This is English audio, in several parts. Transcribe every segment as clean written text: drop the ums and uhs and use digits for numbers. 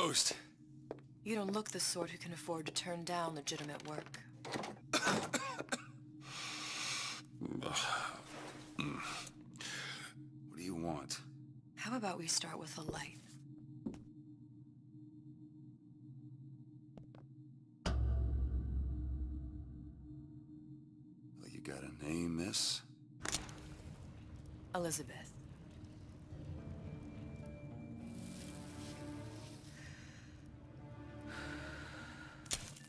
toast. You don't look the sort who can afford to turn down legitimate work. What do you want? How about we start with a light? Well, you got a name, miss? Elizabeth.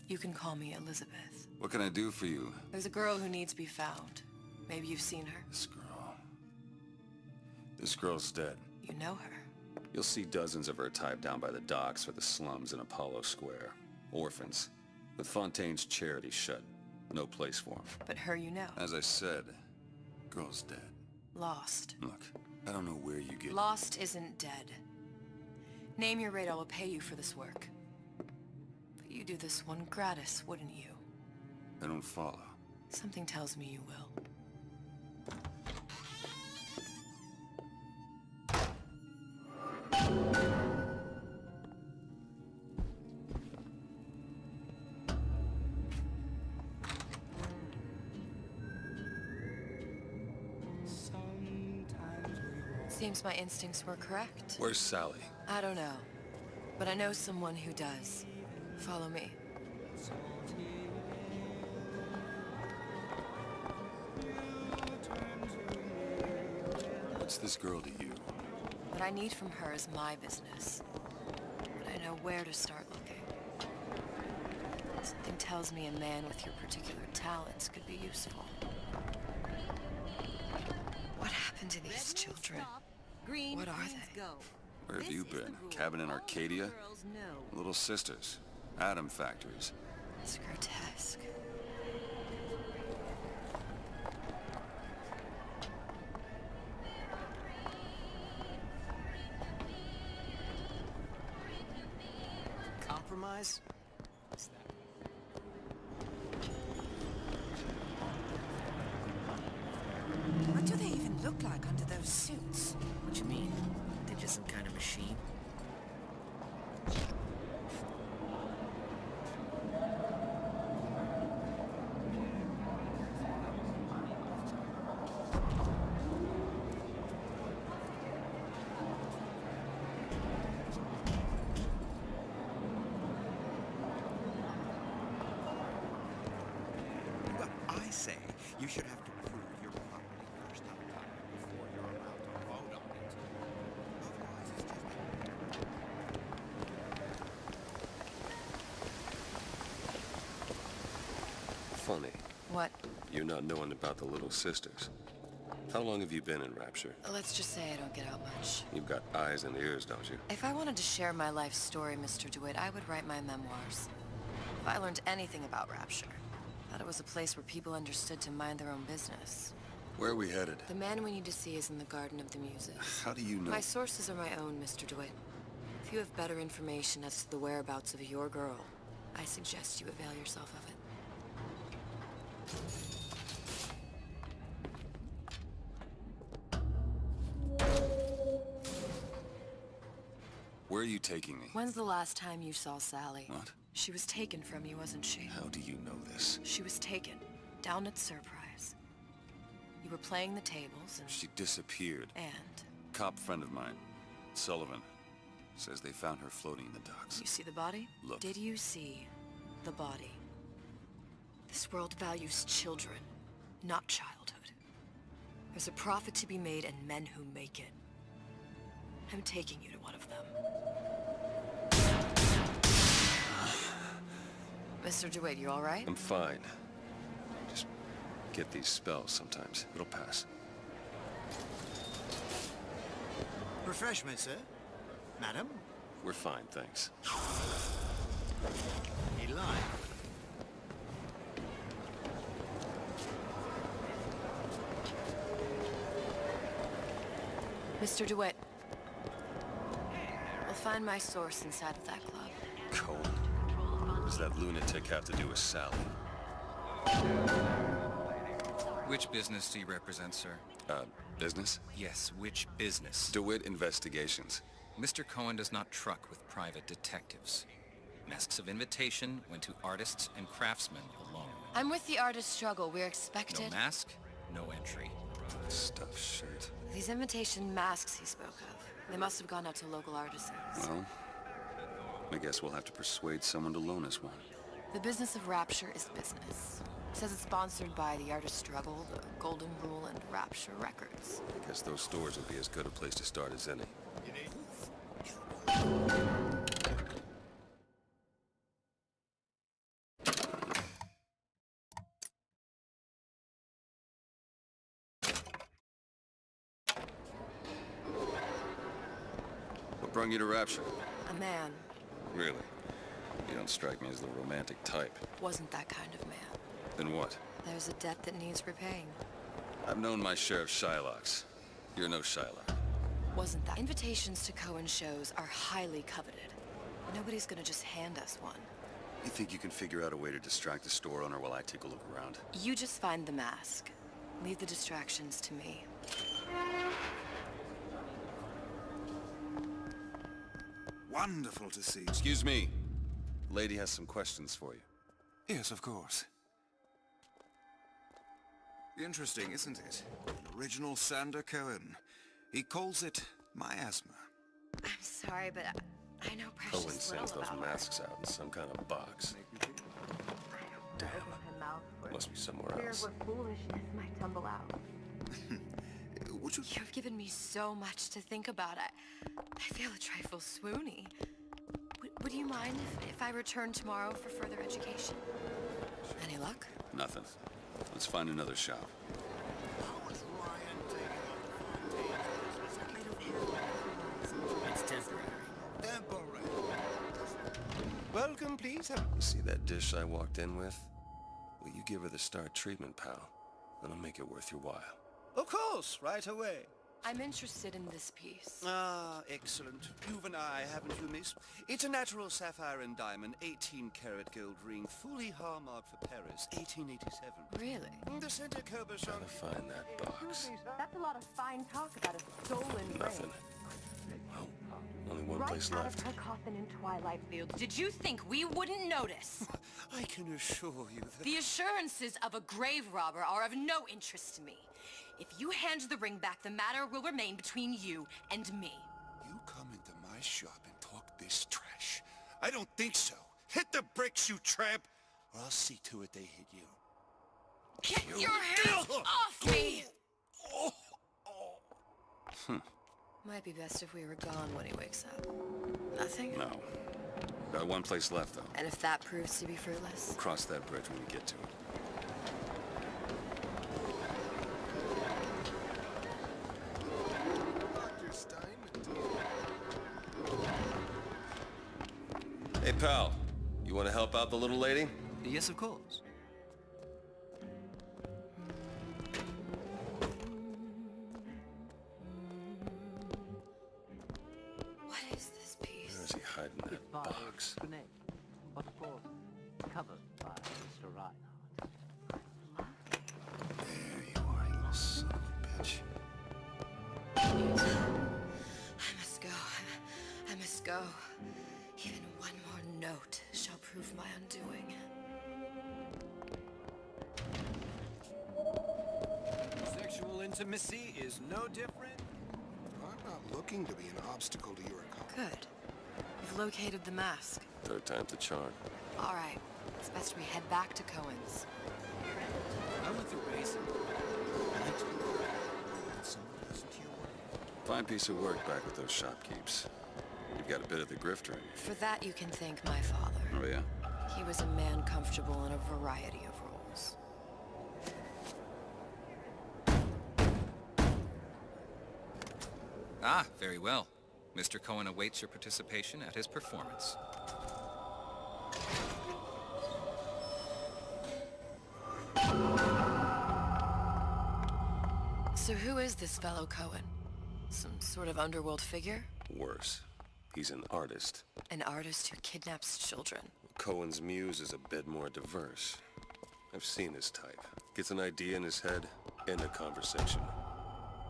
You can call me Elizabeth. What can I do for you? There's a girl who needs to be found. Maybe you've seen her. This girl's dead. You know her. You'll see dozens of her tied down by the docks or the slums in Apollo Square. Orphans. With Fontaine's charity shut. No place for them. But her you know. As I said, girl's dead. Lost. Look, I don't know where you get... Lost isn't dead. Name your rate, I will pay you for this work. But you do this one gratis, wouldn't you? I don't follow. Something tells me you will. Seems my instincts were correct. Where's Sally? I don't know. But I know someone who does. Follow me. What's this girl to you? What I need from her is my business. But I know where to start looking. Something tells me a man with your particular talents could be useful. What happened to these children? What are they? Where have you been? Cabin in Arcadia? Little sisters. Atom factories. It's grotesque. Compromise? What do they even look like under those suits? What you mean? They're just some kind of machine? Well, I say you should have to prove your property first up top before you're allowed to vote on it. Otherwise, it's just... Funny. What? You not knowing about the Little Sisters. How long have you been in Rapture? Let's just say I don't get out much. You've got eyes and ears, don't you? If I wanted to share my life story, Mr. DeWitt, I would write my memoirs. If I learned anything about Rapture, I thought it was a place where people understood to mind their own business. Where are we headed? The man we need to see is in the Garden of the Muses. How do you know? My sources are my own, Mr. DeWitt. If you have better information as to the whereabouts of your girl, I suggest you avail yourself of it. Where are you taking me? When's the last time you saw Sally? What? She was taken from you, wasn't she? How do you know this? She was taken, down at Surprise. You were playing the tables and... She disappeared. And? Cop friend of mine, Sullivan, says they found her floating in the docks. You see the body? Look. Did you see the body? This world values children, not childhood. There's a profit to be made and men who make it. I'm taking you to one of them. Mr. DeWitt, you all right? I'm fine. Just get these spells sometimes. It'll pass. Refreshment, sir? Madam? We're fine, thanks. He lied. Mr. DeWitt. We'll find my source inside of that club. Cold. What does that lunatic have to do with Sally? Which business do you represent, sir? Business? Yes, which business? DeWitt Investigations. Mr. Cohen does not truck with private detectives. Masks of invitation went to artists and craftsmen alone. I'm with the artist struggle. We're No expected. mask, no entry. Stuffed shirt. These invitation masks he spoke of. They must have gone out to local artisans. Well, I guess we'll have to persuade someone to loan us one. The business of Rapture is business. Says it's sponsored by the artist struggle, the Golden Rule, and Rapture Records. I guess those stores would be as good a place to start as any. What brought you to Rapture? A man Really? You don't strike me as the romantic type. wasn't that kind of man. Then what? There's a debt that needs repaying. I've known my share of Shylocks. You're no Shylock. Wasn't that? Invitations to Cohen shows are highly coveted. Nobody's gonna just hand us one. You think you can figure out a way to distract the store owner while I take a look around? You just find the mask. Leave the distractions to me. Wonderful to see. Excuse me. Lady has some questions for you. Yes, of course. Interesting, isn't it? An original Sander Cohen. He calls it miasma. I'm sorry, but I know precious Cohen little sends those about her. masks out in some kind of box. Damn. Must be somewhere else. Where foolishness might tumble out. Would you... You've given me so much to think about. I feel a trifle swoony. Would you mind if I return tomorrow for further education? Any luck? Nothing. Let's find another shop. It's temporary. Welcome, please. You see that dish I walked in with? Will you give her the star treatment, pal? That'll make it worth your while. Of course, right away. I'm interested in this piece. Ah, excellent. You've an eye, haven't you, miss? It's a natural sapphire and diamond, 18-karat gold ring, fully hallmarked for Paris, 1887. Really? The center Cabochon... Trying to find that box. That's a lot of fine talk about a stolen Nothing. Well, only one place Right out left. of her coffin in Twilight Fields. Did you think we wouldn't notice? I can assure you that... The assurances of a grave robber are of no interest to me. If you hand the ring back, the matter will remain between you and me. You come into my shop and talk this trash. I don't think so. Hit the bricks, you tramp, or I'll see to it they hit you. Get your hands off me! Might be best if we were gone when he wakes up. Nothing? No. Got one place left, though. And if that proves to be fruitless? We'll cross that bridge when we get to it. Hey, pal. You want to help out the little lady? Yes, of course. What is this piece? Where is he hiding that box? But of course, covered by Mr. Reinhardt. There you are, you little son of a bitch. I must go. I must go. Even one more note shall prove my undoing. Sexual intimacy is no different. I'm not looking to be an obstacle to your accomplishment. Good. You've located the mask. Third time's the charm. All right. It's best we head back to Cohen's. I'm with you, Grayson. I like to let someone listen to your work. Fine piece of work back with those shopkeepers. You've got a bit of the grifter in you. For that, you can thank my father. Oh, yeah? He was a man comfortable in a variety of roles. Ah, very well. Mr. Cohen awaits your participation at his performance. So who is this fellow Cohen? Some sort of underworld figure? Worse. He's an artist. An artist who kidnaps children. Cohen's muse is a bit more diverse. I've seen his type. Gets an idea in his head, end a conversation.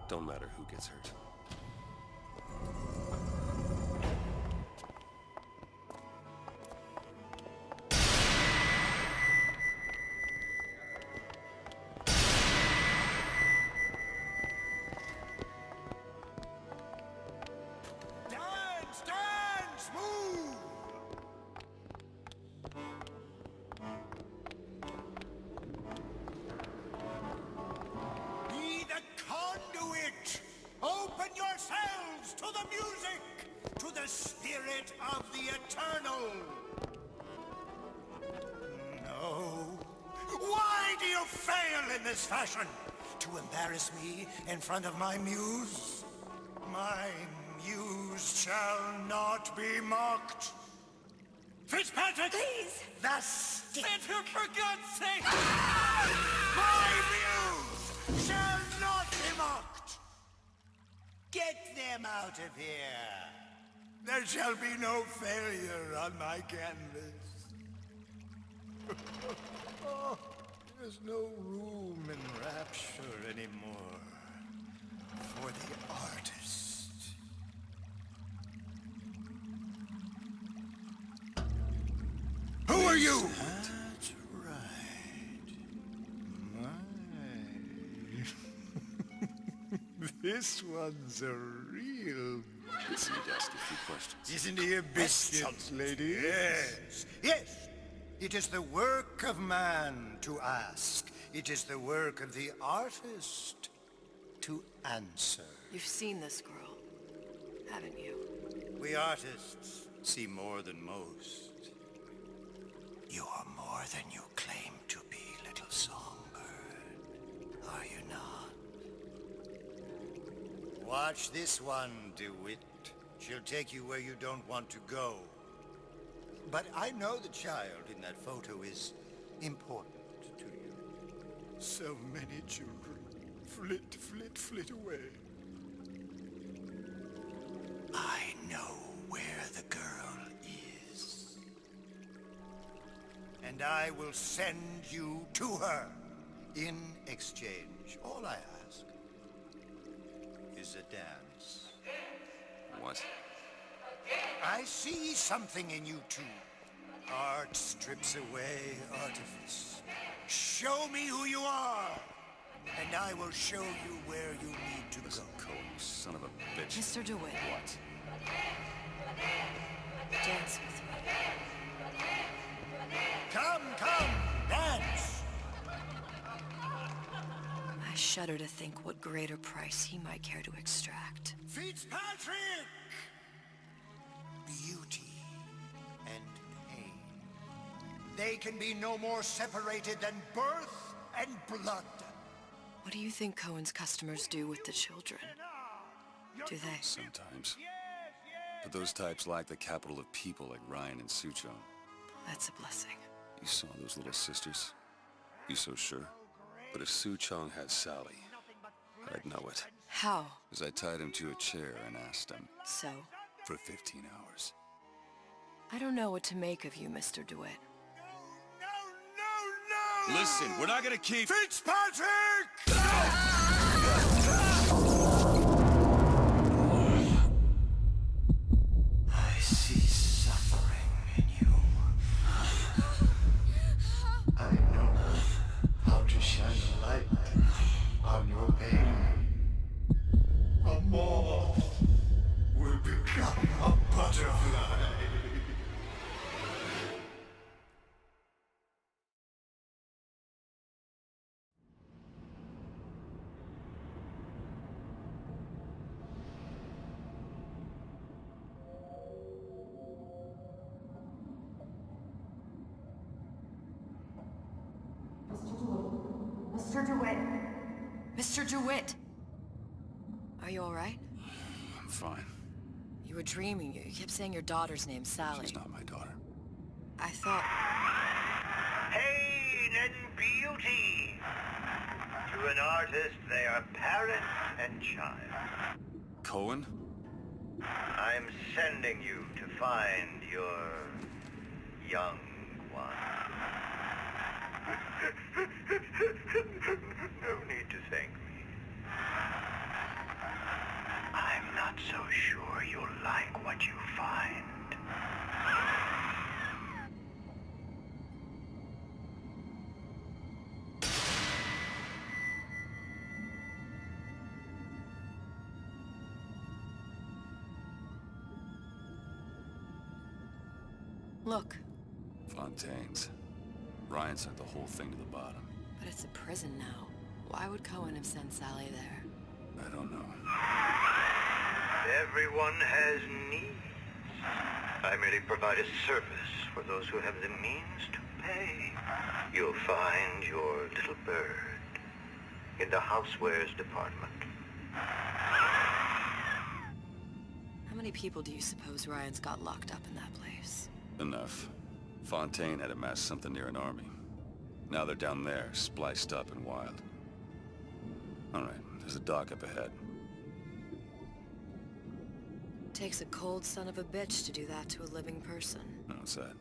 Don't matter who gets hurt. in this fashion? To embarrass me in front of my muse? My muse shall not be mocked. Fitzpatrick! Please! The stick! Enter, for God's sake! My muse shall not be mocked! Get them out of here! There shall be no failure on my canvas. Oh, there's no room in rapture anymore for the artist. Who are you? That's right. This one's a real... Listen, you ask a few questions. Isn't he a biscuit, lady? Yes, yes. It is the work of man to ask. It is the work of the artist to answer. You've seen this girl, haven't you? We artists see more than most. You are more than you claim to be, little songbird. Are you not? Watch this one, DeWitt. She'll take you where you don't want to go. But I know the child in that photo is important to you. So many children flit, flit, flit away. I know where the girl is. And I will send you to her. In exchange, all I ask is a dance. What? I see something in you two. Art strips away artifice. Show me who you are, and I will show you where you need to Listen, go. Cole, you son of a bitch. Mr. DeWitt. What? Dance with me. Come, dance! I shudder to think what greater price he might care to extract. Fitzpatrick! Beauty and pain. They can be no more separated than birth and blood. What do you think Cohen's customers do with the children? Do they? Sometimes. But those types lack the capital of people like Ryan and Suchong. That's a blessing. You saw those little sisters? You so sure? But if Suchong had Sally, I'd know it. How? As I tied him to a chair and asked him. So? For 15 hours. I don't know what to make of you, Mr. DeWitt. No! Listen, we're not gonna keep... Fitzpatrick! I see suffering in you. I know how to shine a light on your pain. A moth will become a butterfly. Mr. DeWitt! Mr. DeWitt! Are you all right? I'm fine. You were dreaming. You kept saying your daughter's name, Sally. She's not my daughter. I thought... Pain and beauty. To an artist, they are parent and child. Cohen? I'm sending you to find your young one. No need to thank me. I'm not so sure you'll like what you find. Look, Fontaine's. Ryan sent the whole thing to the bottom. but it's a prison now. Why would Cohen have sent Sally there? I don't know. Everyone has needs. I merely provide a service for those who have the means to pay. You'll find your little bird in the housewares department. How many people do you suppose Ryan's got locked up in that place? Enough. Fontaine had amassed something near an army. Now they're down there, spliced up and wild. Alright, there's a dock up ahead. Takes a cold son of a bitch to do that to a living person. What's that?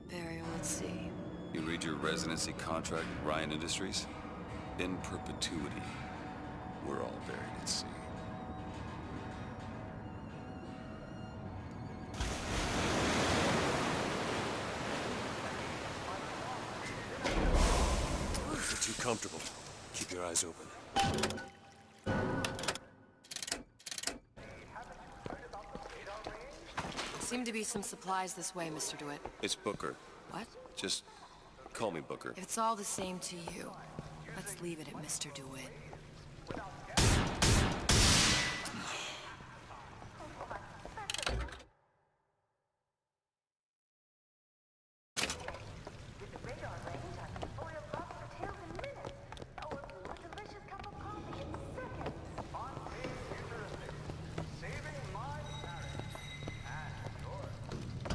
Burial at sea. You read your residency contract with Ryan Industries? In perpetuity, we're all buried at sea. If you're too comfortable, keep your eyes open. Seem to be some supplies this way, Mr. DeWitt. It's Booker. What? Just call me Booker. If it's all the same to you, let's leave it at Mr. DeWitt.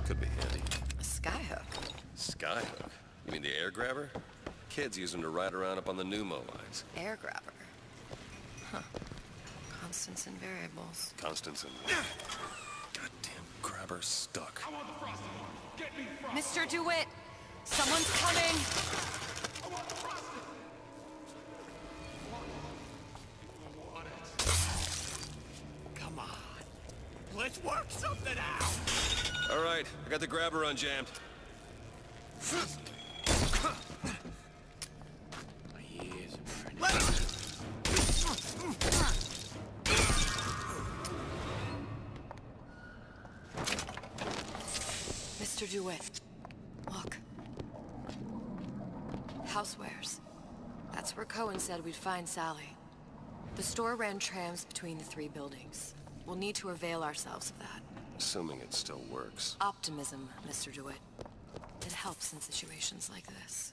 Could be handy. A skyhook? Skyhook? You mean the air grabber? Kids use them to ride around up on the pneumo lines. Air grabber. Huh. Constants and variables. Constance and... Goddamn grabber stuck. Mr. DeWitt! Someone's coming! Come on. Let's work something out! All right, I got the grabber unjammed. Mr. DeWitt, look. Housewares. That's where Cohen said we'd find Sally. The store ran trams between the three buildings. We'll need to avail ourselves of that. Assuming it still works. Optimism, Mr. DeWitt. It helps in situations like this.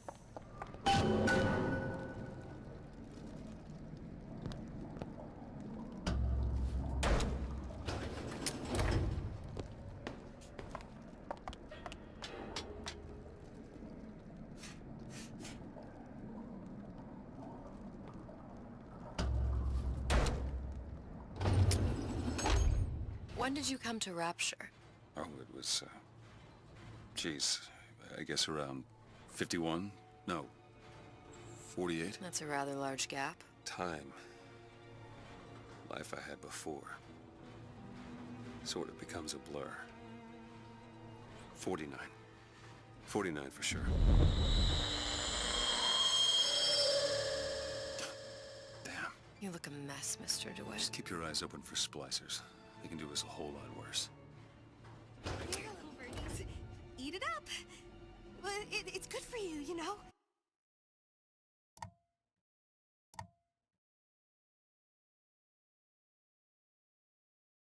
When did you come to Rapture? Oh, it was, geez, I guess around 51? No, 48? That's a rather large gap. Time. Life I had before. Sort of becomes a blur. 49. 49 for sure. Damn. You look a mess, Mr. DeWitt. Just keep your eyes open for splicers. They can do us a whole lot worse. Here, little birdies. Eat it up. Well, it's good for you, you know?